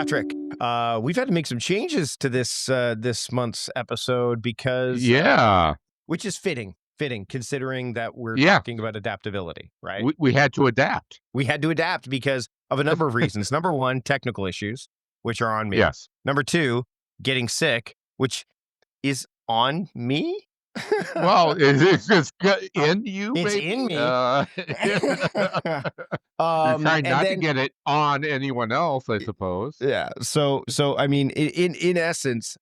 Patrick, we've had to make some changes to this month's episode because, Yeah. which is fitting considering that we're Yeah. talking about adaptability, right? We had to adapt. We had to adapt because of a number of reasons. Number one, technical issues, which are on me. Yes. Number two, getting sick, which is on me. Well, it's in you, It's maybe? in me. You're trying and not to then get it on anyone else, I suppose. yeah. So I mean, in essence,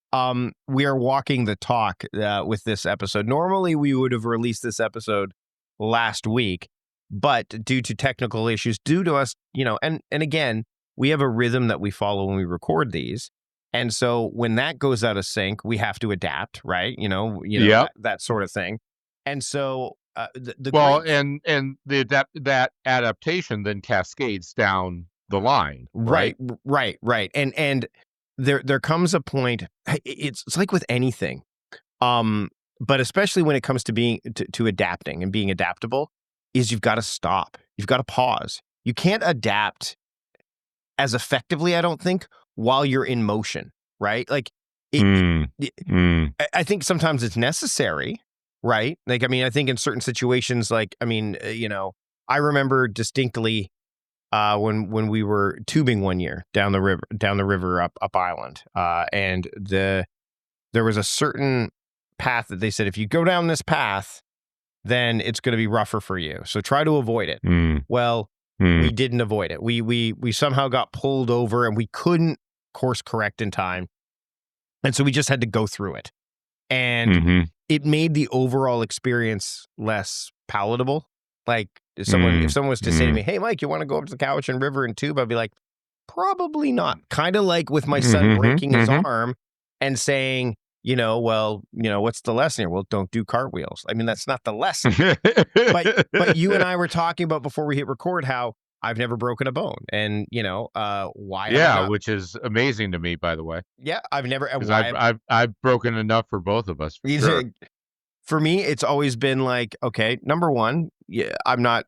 we are walking the talk with this episode. Normally, we would have released this episode last week, but due to technical issues, due to us, and again, we have a rhythm that we follow when we record these, and so when that goes out of sync, we have to adapt, right? Yep. that sort of thing, and so. Well, and that adaptation then cascades down the line, right? Right. And there comes a point. It's like with anything, but especially when it comes to being to adapting and being adaptable, is you've got to stop. You've got to pause. You can't adapt as effectively, I don't think, while you're in motion, right? Like, I think sometimes it's necessary, right? Like, I mean, I think in certain situations, like, I mean, I remember distinctly when we were tubing one year down the river up island, and there was a certain path that they said, if you go down this path, then it's going to be rougher for you. So try to avoid it. Well, we didn't avoid it. We somehow got pulled over and we couldn't course correct in time. And so we just had to go through it. And it made the overall experience less palatable. Like if someone was to say to me, "Hey, Mike, you want to go up to the Cowichan River and tube?" I'd be like, "Probably not." Kind of like with my son breaking his arm and saying, well, what's the lesson here? Well, don't do cartwheels. I mean, that's not the lesson. but you and I were talking about before we hit record how I've never broken a bone, and why? Yeah, which is amazing to me, by the way. Yeah, I've never. I've broken enough for both of us. For sure. For me, it's always been like, okay, number one, yeah, I'm not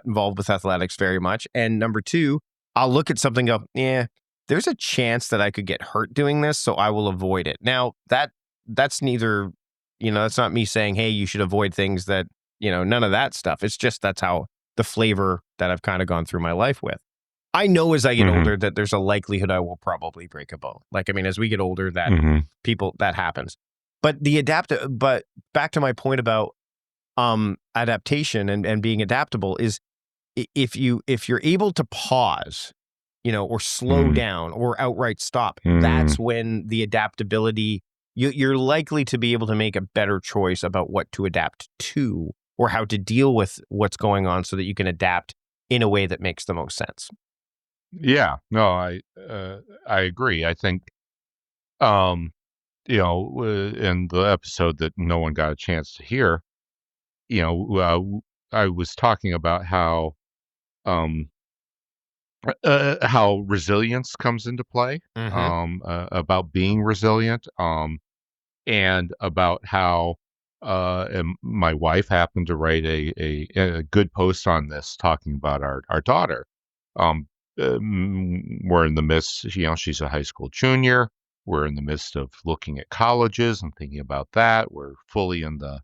involved with athletics very much, and number two, I'll look at something and go, yeah, there's a chance that I could get hurt doing this, so I will avoid it. Now that's neither, that's not me saying, hey, you should avoid things that, none of that stuff. It's just that's how the flavor that I've kind of gone through my life with. I know as I get older that there's a likelihood I will probably break a bone. Like, I mean, as we get older, that that happens. But but back to my point about adaptation and being adaptable is if you're able to pause, or slow down or outright stop, that's when the adaptability, you're likely to be able to make a better choice about what to adapt to or how to deal with what's going on so that you can adapt in a way that makes the most sense. Yeah, no, I agree. I think, in the episode that no one got a chance to hear, I was talking about how resilience comes into play, about being resilient, and about how, and my wife happened to write a good post on this talking about our daughter. We're in the midst, she's a high school junior. We're in the midst of looking at colleges and thinking about that. We're fully in the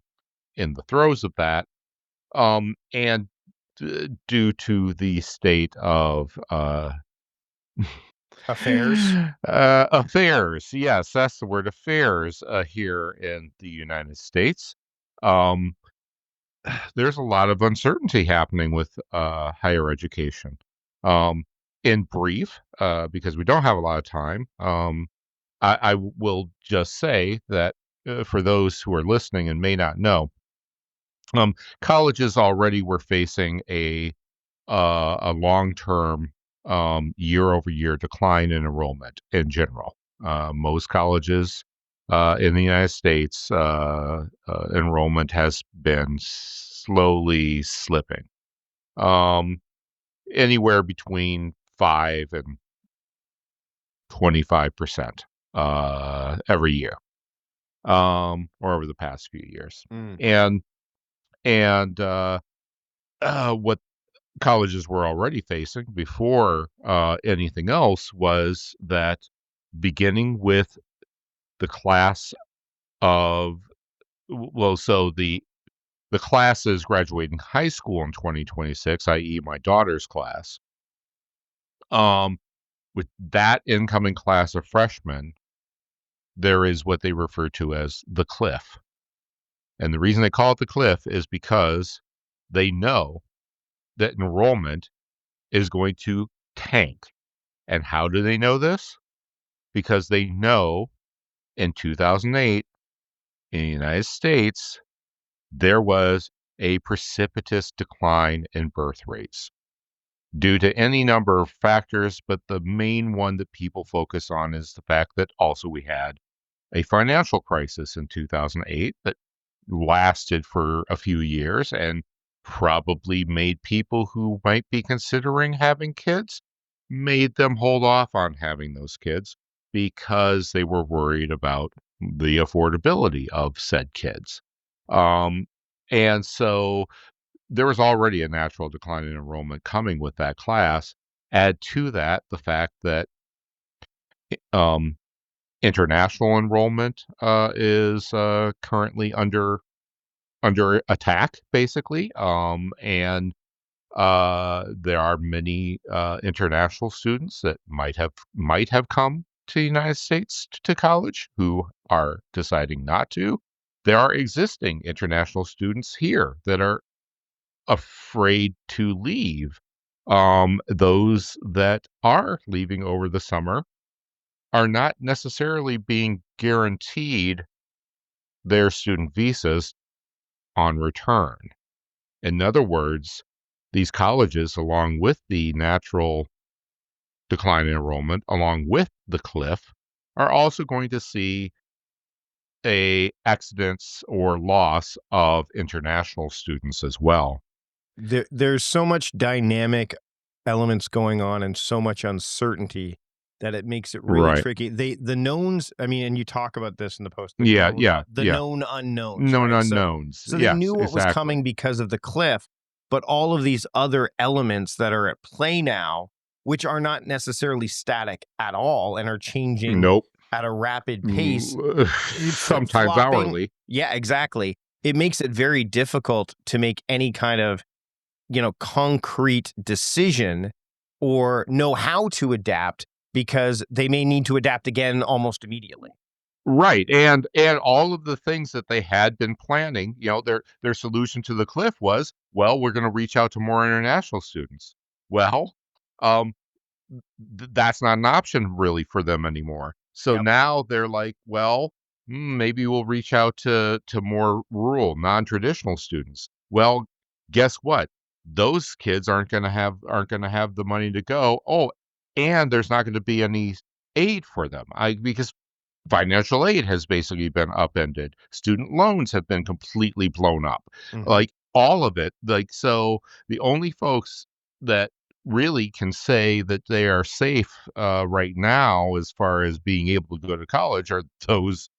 throes of that. And due to the state of Affairs. Affairs. Yes, that's the word, affairs, here in the United States. There's a lot of uncertainty happening with higher education. In brief, because we don't have a lot of time, I will just say that for those who are listening and may not know, colleges already were facing a long-term year-over-year decline in enrollment in general. Most colleges in the United States, enrollment has been slowly slipping, anywhere between 5 and 25% every year, or over the past few years. And what colleges were already facing before anything else was that beginning with the class of so the classes graduating high school in 2026, i.e., my daughter's class, um, with that incoming class of freshmen, there is what they refer to as the cliff. And the reason they call it the cliff is because they know that enrollment is going to tank. And how do they know this? Because they know in 2008 in the United States, there was a precipitous decline in birth rates due to any number of factors, but the main one that people focus on is the fact that also we had a financial crisis in 2008 that lasted for a few years and probably made people who might be considering having kids, made them hold off on having those kids because they were worried about the affordability of said kids. Um, and so there was already a natural decline in enrollment coming with that class. Add to that the fact that um, international enrollment is currently under attack, basically, and there are many international students that might have come to the United States to college who are deciding not to. There are existing international students here that are afraid to leave. Those that are leaving over the summer are not necessarily being guaranteed their student visas on return. In other words, these colleges, along with the natural decline in enrollment, along with the cliff, are also going to see a accidents or loss of international students as well. There's so much dynamic elements going on and so much uncertainty that it makes it really Right. tricky. The knowns, I mean, and you talk about this in the post, Yeah, yeah, the yeah. known unknowns, Known right? unknowns. So they Yes, knew what was exactly. coming because of the cliff, but all of these other elements that are at play now, which are not necessarily static at all and are changing Nope. at a rapid pace, Sometimes flip-flopping. hourly. Yeah, exactly. It makes it very difficult to make any kind of, concrete decision or know how to adapt because they may need to adapt again almost immediately. Right, and all of the things that they had been planning, their solution to the cliff was, well, we're going to reach out to more international students. Well, um, that's not an option really for them anymore. So Yep. now they're like, well, maybe we'll reach out to more rural, non-traditional students. Well, guess what? Those kids aren't going to have the money to go. Oh, and there's not going to be any aid for them. Because financial aid has basically been upended. Student loans have been completely blown up. Mhm. Like all of it. Like, so the only folks that really can say that they are safe right now as far as being able to go to college are those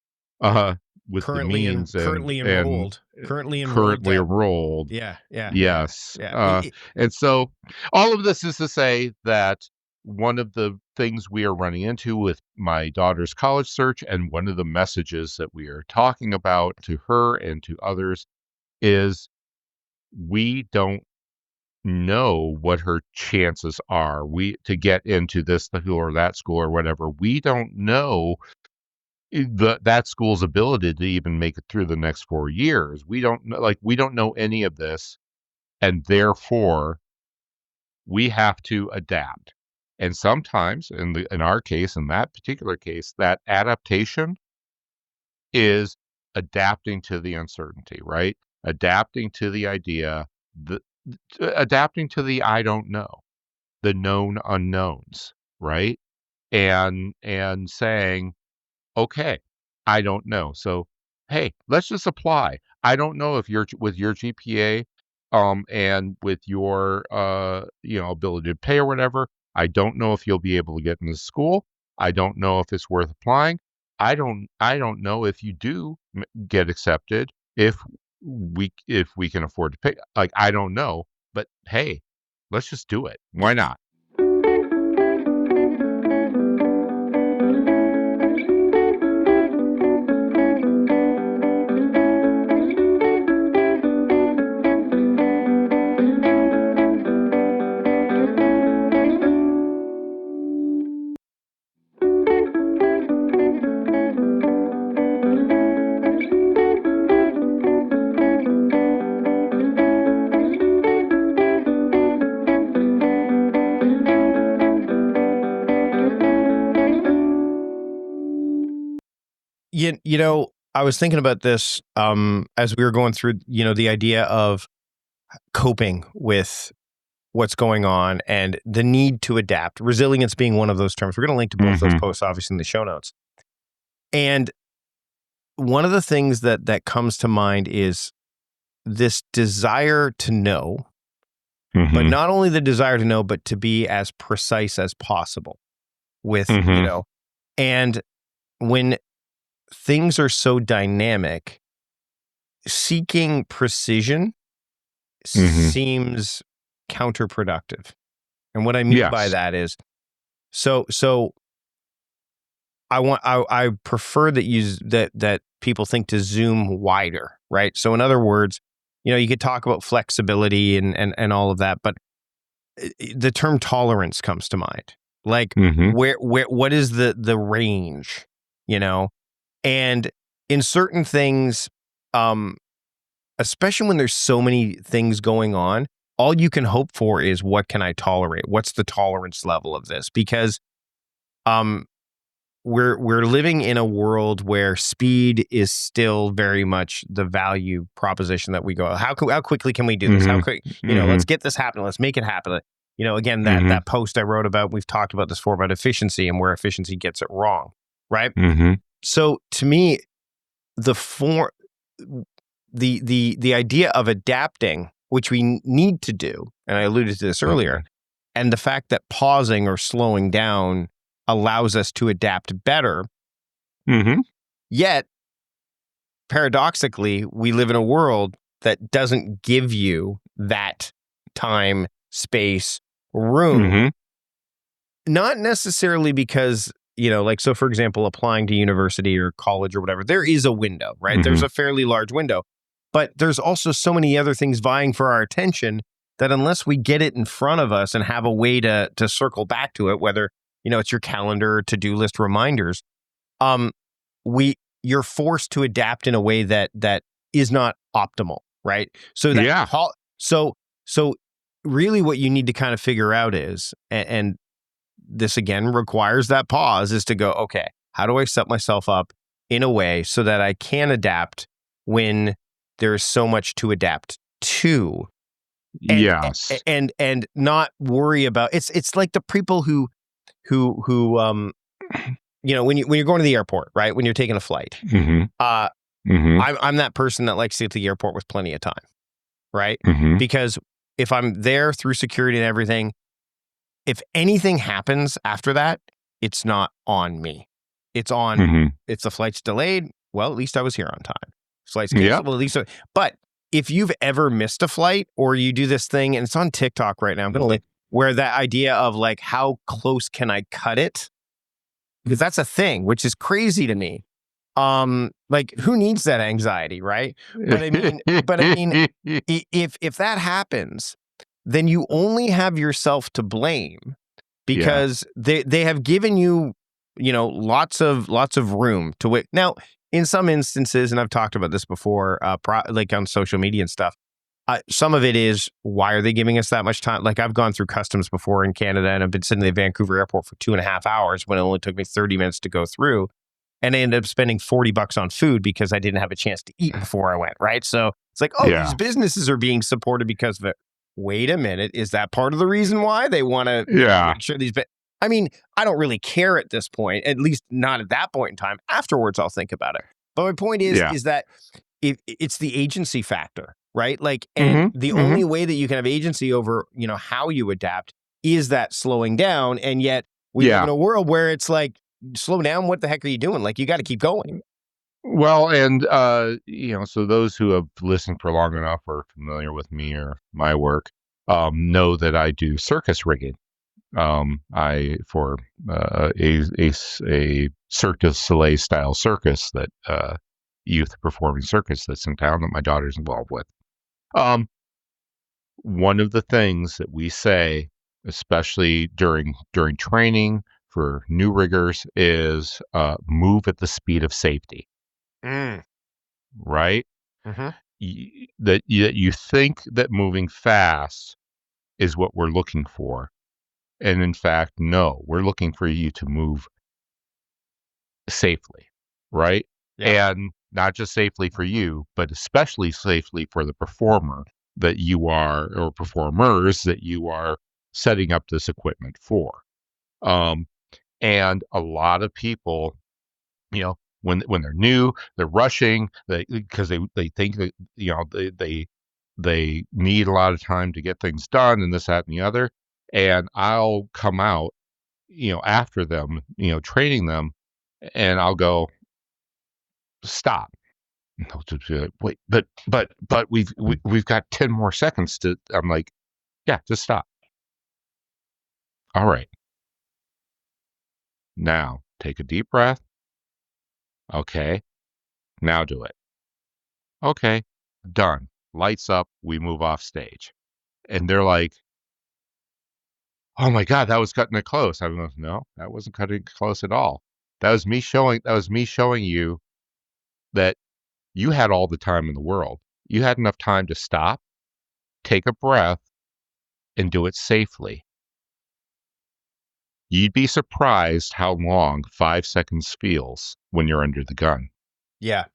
uh, with the means and Currently and enrolled. Currently enrolled currently that. enrolled. Yeah, yeah, yeah, Yes. yeah. And so all of this is to say that one of the things we are running into with my daughter's college search and one of the messages that we are talking about to her and to others is we don't know what her chances are. We to get into this school or that school or whatever. We don't know that school's ability to even make it through the next 4 years. We don't know any of this, and therefore we have to adapt. And sometimes, in our case, in that particular case, that adaptation is adapting to the uncertainty, right? Adapting to the idea, the, adapting to the I don't know, the known unknowns, right? And saying, okay, I don't know. So, hey, let's just apply. I don't know if you're with your GPA, and with your, ability to pay or whatever. I don't know if you'll be able to get into school. I don't know if it's worth applying. I don't know if you do get accepted if we can afford to pay. Like I don't know, but hey. let's just do it. Why not? You know, I was thinking about this as we were going through, the idea of coping with what's going on and the need to adapt. Resilience being one of those terms. We're going to link to both those posts, obviously, in the show notes. And one of the things that comes to mind is this desire to know, but not only the desire to know, but to be as precise as possible with, and when things are so dynamic, seeking precision seems counterproductive. And what I mean by that is, so I prefer that people think to zoom wider, right? So in other words, you could talk about flexibility and all of that, but the term tolerance comes to mind. Like what is the range, And in certain things, especially when there's so many things going on, all you can hope for is, what can I tolerate? What's the tolerance level of this? Because we're living in a world where speed is still very much the value proposition that we go, how quickly can we do this? How quick, let's get this happening. Let's make it happen. Again, that post I wrote about, we've talked about this before, about efficiency and where efficiency gets it wrong, right? So to me, the idea of adapting, which we need to do, and I alluded to this earlier, and the fact that pausing or slowing down allows us to adapt better. Yet, paradoxically, we live in a world that doesn't give you that time, space, room. Not necessarily because, so for example, applying to university or college or whatever, there is a window, right? There's a fairly large window, but there's also so many other things vying for our attention that unless we get it in front of us and have a way to circle back to it, whether, it's your calendar, to-do list, reminders, you're forced to adapt in a way that is not optimal, right? So that so really what you need to kind of figure out is, and this again requires that pause, is to go, okay, how do I set myself up in a way so that I can adapt when there's so much to adapt to? And not worry about it's like the people who when you're going to the airport, right? When you're taking a flight, I'm that person that likes to get to the airport with plenty of time, right? Because if I'm there through security and everything, if anything happens after that, it's not on me. It's on, it's the flight's delayed. Well, at least I was here on time. Flight's canceled. Well, at least, but if you've ever missed a flight, or you do this thing, and it's on TikTok right now, I'm going to link, where that idea of like, how close can I cut it? Because that's a thing, which is crazy to me. Like, who needs that anxiety, right? But I mean, if that happens, then you only have yourself to blame, because they have given you, lots of room to wait. Now, in some instances, and I've talked about this before, like on social media and stuff, some of it is, why are they giving us that much time? Like, I've gone through customs before in Canada, and I've been sitting in the Vancouver airport for 2.5 hours when it only took me 30 minutes to go through. And I ended up spending $40 on food because I didn't have a chance to eat before I went, right? So it's like, these businesses are being supported because of it. Wait a minute, is that part of the reason why they want to make sure these... I mean, I don't really care at this point, at least not at that point in time. Afterwards, I'll think about it. But my point is that it's the agency factor, right? Like, and the only way that you can have agency over, how you adapt is that slowing down. And yet we live in a world where it's like, slow down. What the heck are you doing? Like, you got to keep going. Well, and, so those who have listened for long enough are familiar with me or my work. know that I do circus rigging. For a Cirque du Soleil style circus that youth performing circus that's in town that my daughter's involved with. One of the things that we say, especially during training for new riggers, is move at the speed of safety. Right? Mm-hmm. That you think that moving fast is what we're looking for. And in fact, no, we're looking for you to move safely, right? Yeah. And not just safely for you, but especially safely for the performer that you are, or performers that you are setting up this equipment for. And a lot of people, when they're new, they're rushing because they think that they need a lot of time to get things done and this, that, and the other. And I'll come out, after them, training them, and I'll go, stop. And they'll just be like, wait, but we've got 10 more seconds to. I'm like, yeah, just stop. All right. Now take a deep breath. Okay. Now do it. Okay. Done. Lights up. We move off stage. And they're like, oh my God, that was cutting it close. I was, no, that wasn't cutting it close at all. That was me showing you that you had all the time in the world. You had enough time to stop, take a breath, and do it safely. You'd be surprised how long 5 seconds feels when you're under the gun. Yeah.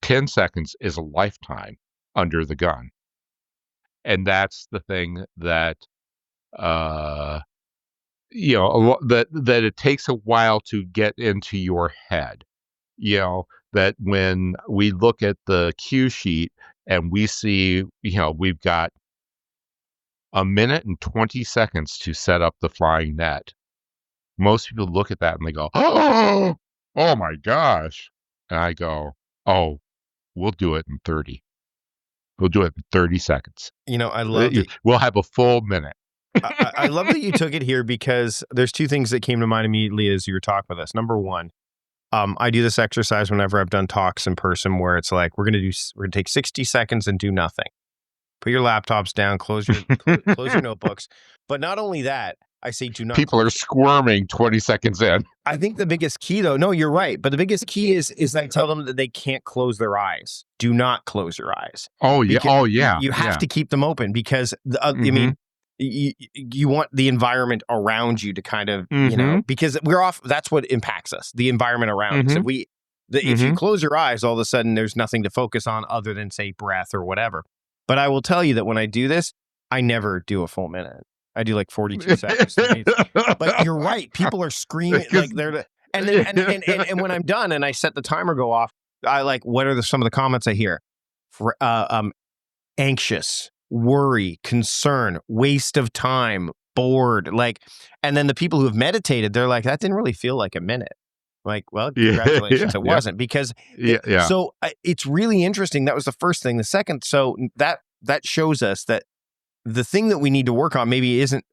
10 seconds is a lifetime under the gun. And that's the thing that, that it takes a while to get into your head. That when we look at the cue sheet and we see, we've got a minute and 20 seconds to set up the flying net. Most people look at that and they go, oh my gosh. And I go, oh, we'll do it in 30. We'll do it in 30 seconds. I love it. We'll have a full minute. I love that you took it here, because there's two things that came to mind immediately as you were talking with us. Number one, I do this exercise whenever I've done talks in person, where it's like, we're gonna take 60 seconds and do nothing. Put your laptops down, close your notebooks. But not only that, I say do not. People are squirming 20 seconds in. I think the biggest key, though, no, you're right. But the biggest key is I tell them that they can't close their eyes. Do not close your eyes. Oh yeah. Oh yeah. You have to keep them open, because I mean, you want the environment around you to kind of, because we're off. That's what impacts us. The environment around us. If you close your eyes, all of a sudden there's nothing to focus on other than, say, breath or whatever. But I will tell you that when I do this, I never do a full minute. I do like 42 seconds. But you're right. People are screaming like they're and when I'm done and I set the timer go off, I like, what are some of the comments I hear? Anxious, worry, concern, waste of time, bored, and then the people who have meditated, they're like, that didn't really feel like a minute. Like, well, congratulations, it wasn't, because so it's really interesting. That was the first thing. The second, so that shows us that the thing that we need to work on maybe isn't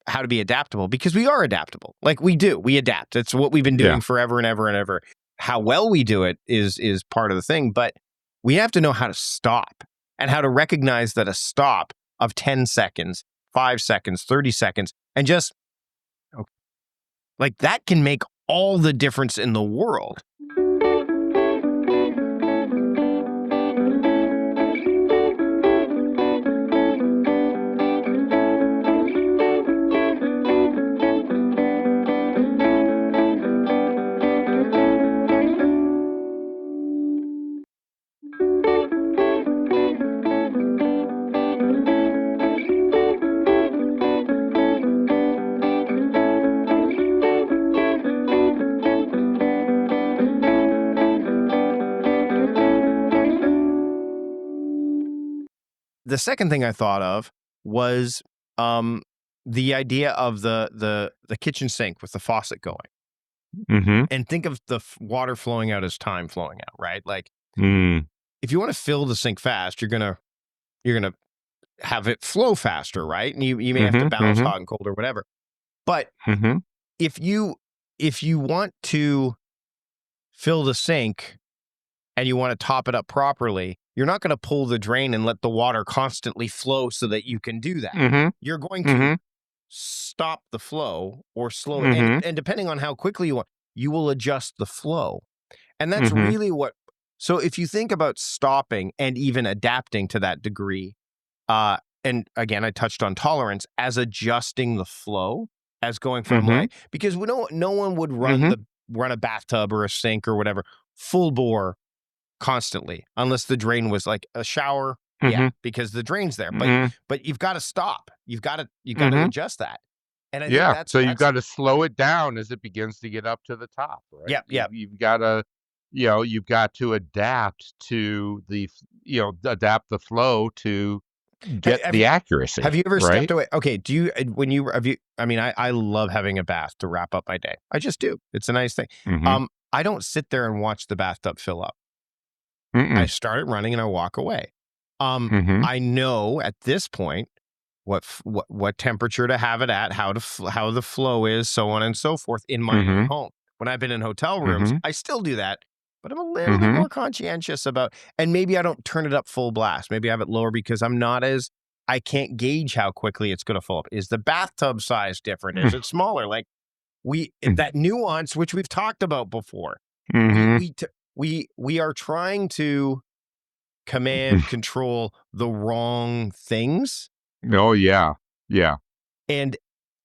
how to be adaptable, because we are adaptable. Like, we adapt. It's what we've been doing forever and ever and ever. How well we do it is part of the thing, but we have to know how to stop, and how to recognize that a stop of 10 seconds, 5 seconds, 30 seconds, and just like that can make all the difference in the world. The second thing I thought of was the idea of the kitchen sink with the faucet going, and think of the water flowing out as time flowing out, right? Like, if you want to fill the sink fast, you're gonna have it flow faster, right? And you may have to balance hot and cold or whatever. But if you want to fill the sink and you want to top it up properly, you're not going to pull the drain and let the water constantly flow so that you can do that. You're going to stop the flow or slow it. And depending on how quickly you want, you will adjust the flow. And that's really what, so if you think about stopping and even adapting to that degree, and again, I touched on tolerance as adjusting the flow, as going from like, because no one would run a bathtub or a sink or whatever full bore constantly, unless the drain was like a shower. Yeah, because the drain's there, but you've got to stop. You've got to adjust that. And I think so you've got to slow it down as it begins to get up to the top, right? You've got to, you've got to adapt to the, adapt the flow to get the accuracy. Have you ever stepped away? Okay, I love having a bath to wrap up my day. I just do. It's a nice thing. I don't sit there and watch the bathtub fill up. I start it running and I walk away. I know at this point what temperature to have it at, how the flow is, so on and so forth in my own home. When I've been in hotel rooms, I still do that, but I'm a little bit more conscientious about, and maybe I don't turn it up full blast. Maybe I have it lower because I can't gauge how quickly it's going to fill up. Is the bathtub size different? Is it smaller? Like that nuance, which we've talked about before. We are trying to command, control the wrong things. Oh, yeah. Yeah. And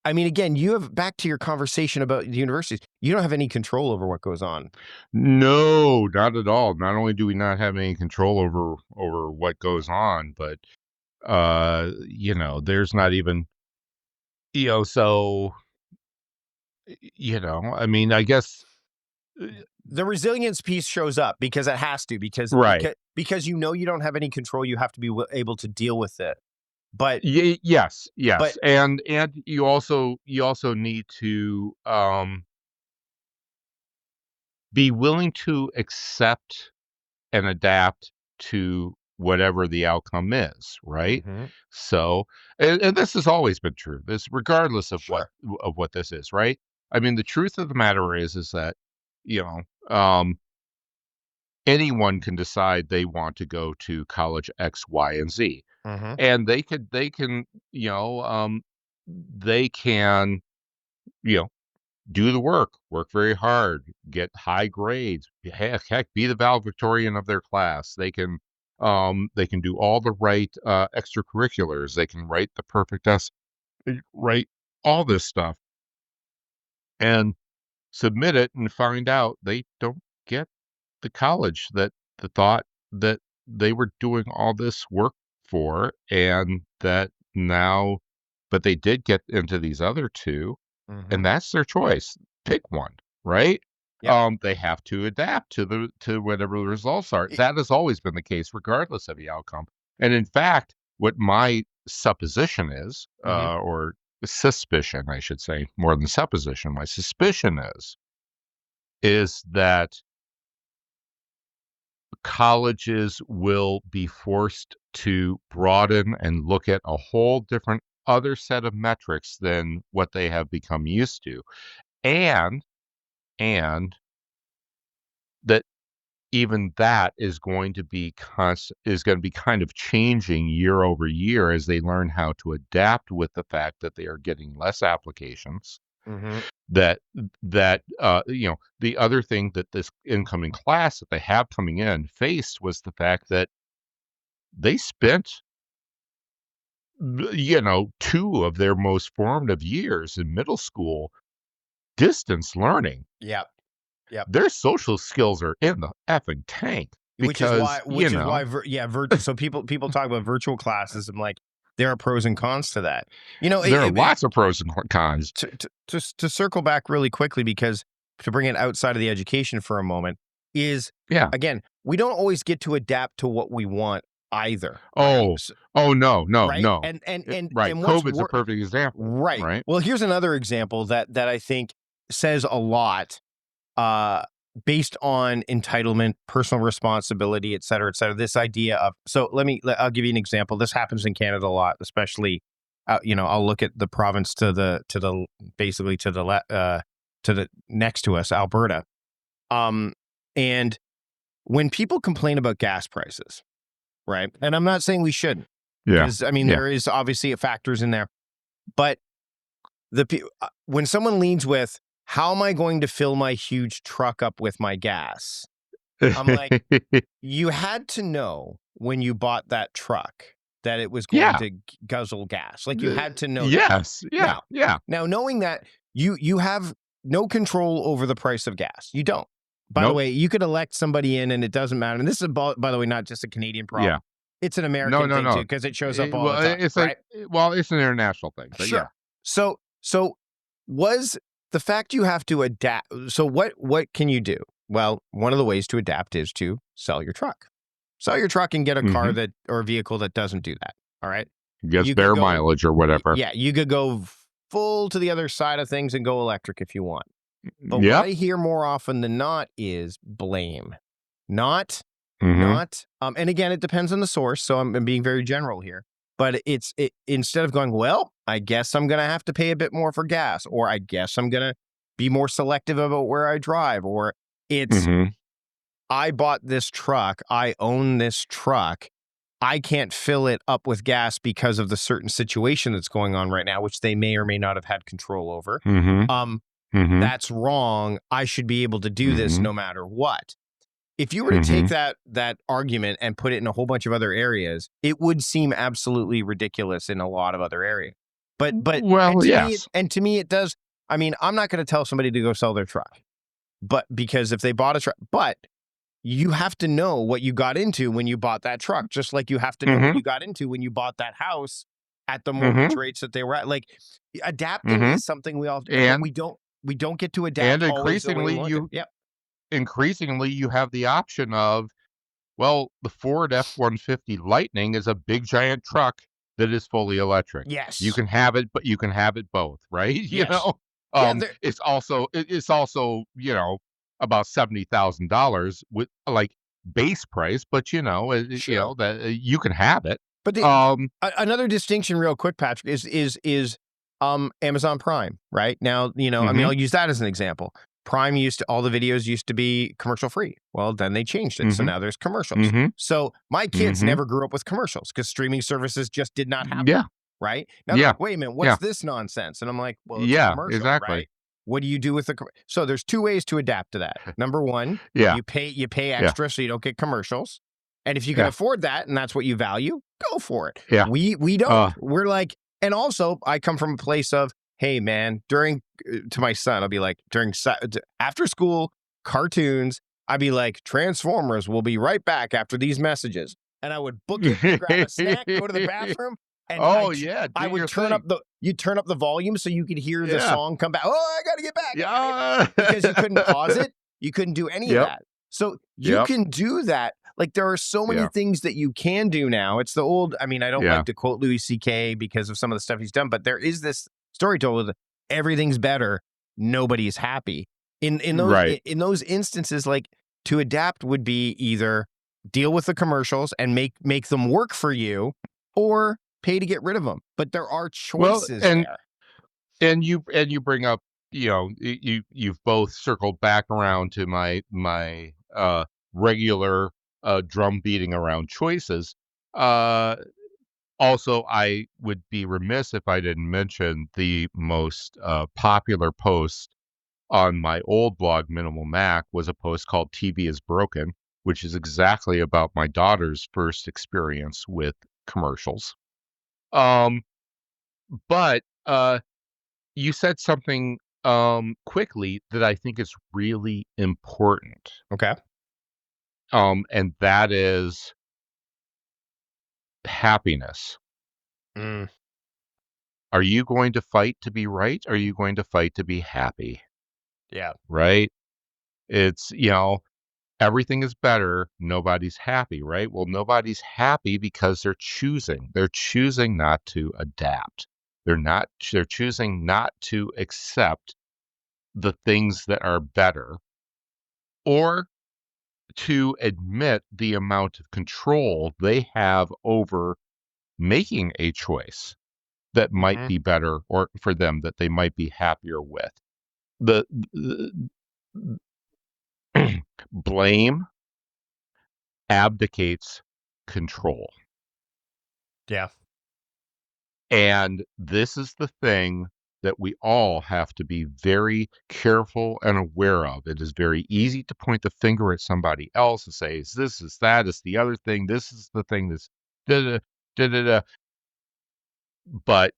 I mean, again, you have, back to your conversation about the universities, you don't have any control over what goes on. No, not at all. Not only do we not have any control over what goes on, but, there's not even, so, I mean, I guess the resilience piece shows up because it has to, because you don't have any control. You have to be able to deal with it. But yes, but, and you also need to be willing to accept and adapt to whatever the outcome is, right? So, and this has always been true. This, regardless of what this is, right? I mean, the truth of the matter is that anyone can decide they want to go to college X, Y, and Z. And they can, they can do the work very hard, get high grades, heck, be the valedictorian of their class. They can do all the right extracurriculars. They can write the perfect essay, write all this stuff, and submit it, and find out they don't get the college that the thought that they were doing all this work for, and that now, but they did get into these other two, and that's their choice. Pick one, right? They have to adapt to whatever the results are. That has always been the case, regardless of the outcome. And in fact, what my supposition is, or suspicion, I should say, more than supposition, my suspicion is that colleges will be forced to broaden and look at a whole different other set of metrics than what they have become used to, and that even that is going to be kind of changing year over year as they learn how to adapt with the fact that they are getting less applications. That the other thing that this incoming class that they have coming in faced was the fact that they spent 2 of their most formative years in middle school distance learning. Yep. Their social skills are in the effing tank. Because, so people talk about virtual classes, and like, there are pros and cons to that. There are lots of pros and cons. To circle back really quickly, because to bring it outside of the education for a moment is, again, we don't always get to adapt to what we want either. No. Right? No. And COVID's a perfect example. Right. Well, here's another example that I think says a lot based on entitlement, personal responsibility, et cetera, this idea of, so I'll give you an example. This happens in Canada a lot, especially, I'll look at the province to the next to us, Alberta. And when people complain about gas prices, right? And I'm not saying we shouldn't, because there is obviously factors in there, but when someone leads with, how am I going to fill my huge truck up with my gas? I'm like, you had to know when you bought that truck that it was going to guzzle gas. Like, you had to know yes. that. Yeah. Now, knowing that, you have no control over the price of gas. You don't. By the way, you could elect somebody in and it doesn't matter. And this is, by the way, not just a Canadian problem. Yeah. It's an American thing too, because it shows up all the time. It's right? It's an international thing. But sure. So was the fact you have to adapt. So what can you do? Well, one of the ways to adapt is to sell your truck. Sell your truck and get a car or a vehicle that doesn't do that. All right. Gets better mileage or whatever. Yeah. You could go full to the other side of things and go electric if you want. But what I hear more often than not is blame. Not, and again, it depends on the source. So I'm being very general here. But instead of going, well, I guess I'm going to have to pay a bit more for gas, or I guess I'm going to be more selective about where I drive, or it's, I bought this truck, I own this truck, I can't fill it up with gas because of the certain situation that's going on right now, which they may or may not have had control over. That's wrong. I should be able to do this no matter what. If you were to take that argument and put it in a whole bunch of other areas, it would seem absolutely ridiculous in a lot of other areas. But to me it does. I mean, I'm not going to tell somebody to go sell their truck, but because if they bought a truck, but you have to know what you got into when you bought that truck, just like you have to know what you got into when you bought that house at the mortgage rates that they were at. Like, adapting is something we all do. And we don't get to adapt. And increasingly you have the option of, well, the Ford F-150 Lightning is a big giant truck that is fully electric. Yes. You can have it, but you can have it both, right? Yes. It's also, about $70,000 with like base price, but that you can have it. But another distinction real quick, Patrick, is Amazon Prime, right? Now, I mean, I'll use that as an example. Prime all the videos used to be commercial free. Well, then they changed it. So now there's commercials. So my kids never grew up with commercials because streaming services just did not happen. Yeah. Right? Now they're like, wait a minute, what's this nonsense? And I'm like, well, it's a commercial, exactly. Right? What do you do with so there's two ways to adapt to that. Number one, you pay extra so you don't get commercials. And if you can afford that and that's what you value, go for it. Yeah. We don't. We're like, and also I come from a place of, hey man, to my son, I'll be like, after school cartoons, I'd be like, Transformers will be right back after these messages. And I would book it, grab a snack, go to the bathroom. And I would turn up the volume so you could hear the song come back. Oh, I got to get back. Yeah. Because you couldn't pause it. You couldn't do any of that. So you can do that. Like, there are so many things that you can do now. It's the old, I mean, I don't like to quote Louis C.K. because of some of the stuff he's done, but there is this story told with everything's better, nobody's happy. In those instances, like, to adapt would be either deal with the commercials and make them work for you, or pay to get rid of them. But there are choices there. And you bring up, you've both circled back around to my regular drum beating around choices. Also, I would be remiss if I didn't mention the most popular post on my old blog, Minimal Mac, was a post called TV is Broken, which is exactly about my daughter's first experience with commercials. But you said something quickly that I think is really important. Okay. And that is happiness. Are you going to fight to be right? Or are you going to fight to be happy? Yeah. Right? It's, everything is better. Nobody's happy, right? Well, nobody's happy because they're choosing. They're choosing not to adapt. They're choosing not to accept the things that are better, or to admit the amount of control they have over making a choice that might Mhm. be better or for them that they might be happier with. The, blame abdicates control. Yeah. And this is the thing that we all have to be very careful and aware of. It is very easy to point the finger at somebody else and say, "Is this, is that, is the other thing, this is the thing, this da da da da da." But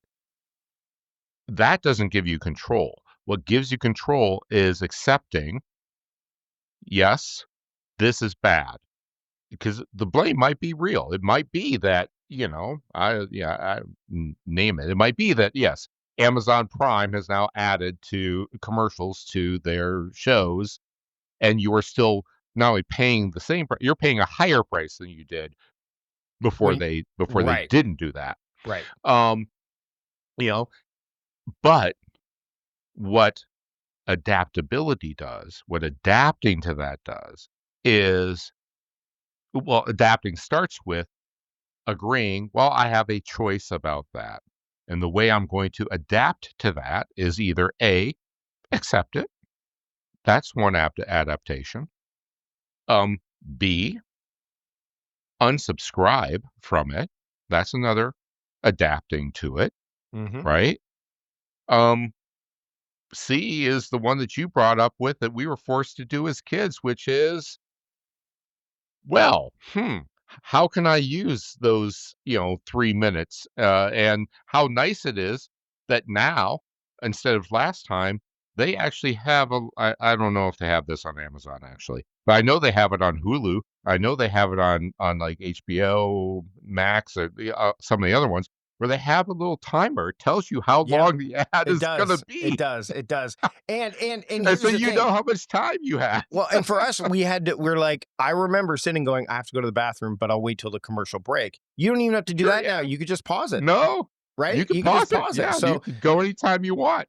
that doesn't give you control. What gives you control is accepting, yes, this is bad. Because the blame might be real. It might be that, name it. It might be that, yes, Amazon Prime has now added to commercials to their shows, and you are still not only paying the same price, you're paying a higher price than you did before When they right, didn't do that. right. Um, you know, but what adaptability does, what adapting to that does is, well, adapting starts with agreeing, well, I have a choice about that. And the way I'm going to adapt to that is either A, accept it. That's one adaptation. B, unsubscribe from it. That's another adapting to it, Mhm. right? C is the one that you brought up with that we were forced to do as kids, which is, well, how can I use those, 3 minutes? And how nice it is that now, instead of last time, they actually have I don't know if they have this on Amazon actually, but I know they have it on Hulu. I know they have it on like HBO Max or some of the other ones where they have a little timer. It tells you how Yep. long the ad It is gonna does. It be, does. It does. And and so here's the you thing. know how much time you have. Well, and for us, we're like, I remember sitting going, I have to go to the bathroom, but I'll wait till the commercial break. You don't even have to do Sure, that yeah. now. You could just pause it, No, you right? could You could just pause it. pause it. Yeah, you could go anytime you want.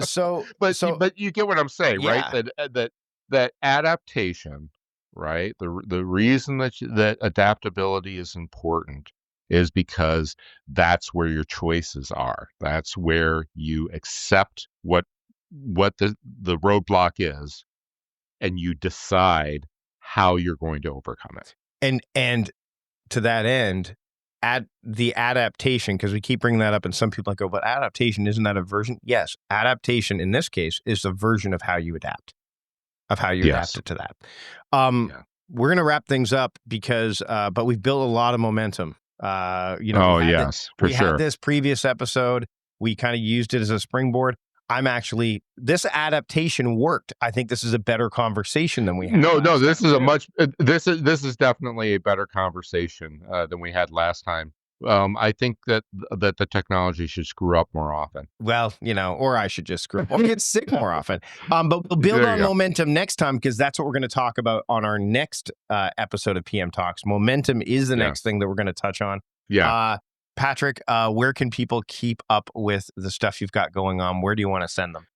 So, But so you get what I'm saying, right? yeah. That adaptation, right? The reason that adaptability is important is because that's where your choices are. That's where you accept what the roadblock is, and you decide how you're going to overcome it. And to that end, at the adaptation, because we keep bringing that up, and some people go, but adaptation, isn't that a version? Yes, adaptation in this case is a version of how you adapt, of how you Yes. adapted to that. Um, Yeah. we're gonna wrap things up because, but we've built a lot of momentum. Oh, yes, for We had sure. this previous episode. We kind of used it as a springboard. This adaptation worked. I think this is a better conversation than we had No, no, last this time is a too. much this is definitely a better conversation, than we had last time. I think that the technology should screw up more often. Well, or I should just screw up or get sick more often. But we'll build There you on go. momentum next time because that's what we're going to talk about on our next episode of PM Talks. Momentum is the Yeah, next thing that we're going to touch on. yeah. Patrick, where can people keep up with the stuff you've got going on? Where do you want to send them?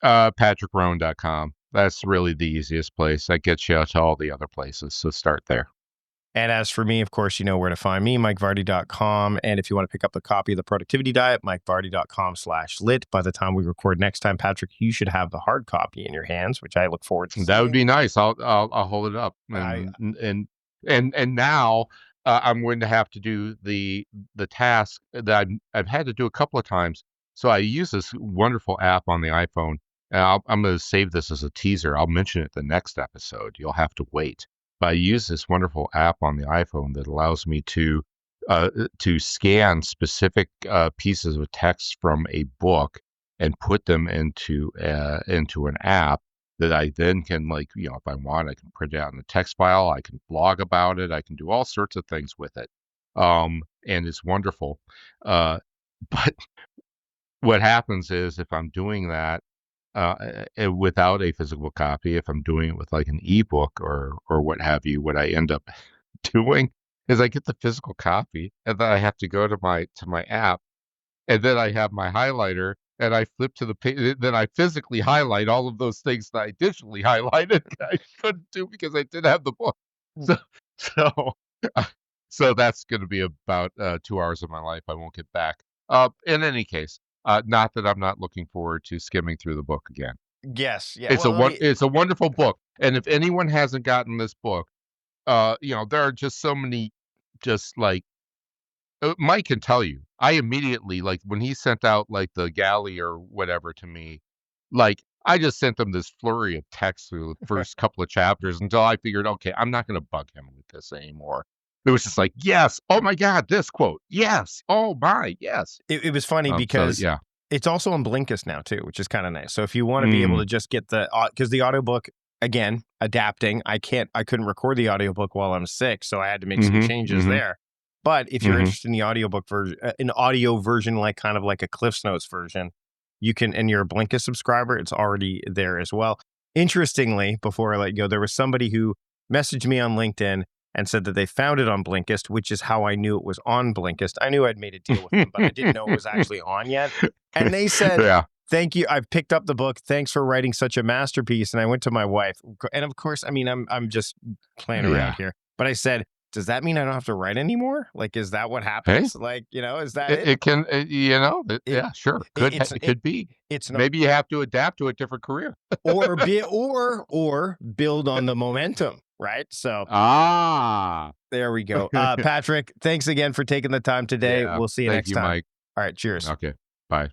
PatrickRhone.com. That's really the easiest place. That gets you out to all the other places. So start there. And as for me, of course, you know where to find me, MikeVardy.com. And if you want to pick up the copy of the Productivity Diet, MikeVardy.com/lit. By the time we record next time, Patrick, you should have the hard copy in your hands, which I look forward to That would seeing. be nice. I'll hold it up I and now I'm going to have to do the task that I've had to do a couple of times. So I use this wonderful app on the iPhone. And I'm going to save this as a teaser. I'll mention it the next episode. You'll have to wait. But I use this wonderful app on the iPhone that allows me to scan specific pieces of text from a book and put them into an app that I then can, like, if I want, I can print it out in a text file. I can blog about it. I can do all sorts of things with it. And it's wonderful. Uh, but what happens is if I'm doing that without a physical copy, if I'm doing it with like an ebook or what have you, what I end up doing is I get the physical copy and then I have to go to my app and then I have my highlighter and I flip to the page, then I physically highlight all of those things that I digitally highlighted. I couldn't do because I didn't have the book. So, so, uh, so that's going to be about 2 hours of my life I won't get back. In any case, not that I'm not looking forward to skimming through the book again. Yes. Yeah. Well, let me. It's a wonderful book, and if anyone hasn't gotten this book, there are just so many, just like Mike can tell you. I immediately, like, when he sent out like the galley or whatever to me, like I just sent him this flurry of text through the first couple of chapters until I figured, okay, I'm not going to bug him with this anymore. It was just like, yes, oh my God, this quote, yes, oh my, yes. It was funny So because yeah, it's also on Blinkist now too, which is kind of nice. So if you want to be able to just get because the audiobook, again, adapting, I couldn't record the audiobook while I'm sick, so I had to make some changes there. But if you're interested in the audiobook version, an audio version, like kind of like a Cliff's Notes version, you can, and you're a Blinkist subscriber, it's already there as well. Interestingly, before I let you go, there was somebody who messaged me on LinkedIn and said that they found it on Blinkist, which is how I knew it was on Blinkist. I knew I'd made a deal with them, but I didn't know it was actually on yet. And they said, yeah, "Thank you. I've picked up the book. Thanks for writing such a masterpiece." And I went to my wife, and of course, I mean, I'm just playing around here, but I said, "Does that mean I don't have to write anymore? Like, is that what hey, happens? Like, is that it?" it can, yeah, sure, It's it could be. it's not, Maybe you have to adapt to a different career. or build on the momentum, right? So Ah. there we go. Patrick, thanks again for taking the time today. Yeah. We'll see you Thank next you, time. Mike. All right, cheers. Okay. Bye.